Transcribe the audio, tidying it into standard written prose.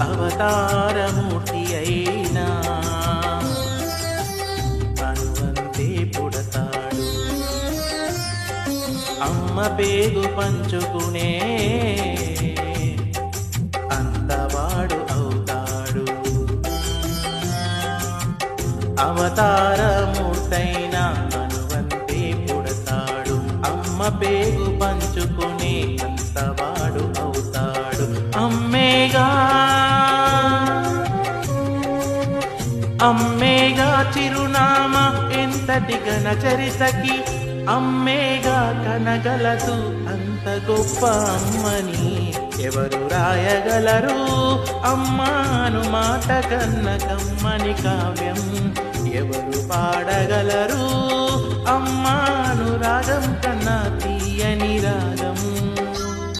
అవతారమూర్తి అయినా అనువంతే పుడతాడు. అమ్మ పేగు పంచుకునే అంతవాడు అవుతాడు. అవతారమూర్తైన అనువంతే పుడతాడు. అమ్మ పేగు పంచుకునే అంతవాడు అవుతాడు. అమ్మేగా చిరునామా ఎంతటి ఘన చరితకి. అమ్మేగా కనగలదు అంత గొప్ప అమ్మని. ఎవరు రాయగలరు అమ్మాను మాట కన్న కమ్మని కావ్యం. ఎవరు పాడగలరు అమ్మాను రాగం కన్న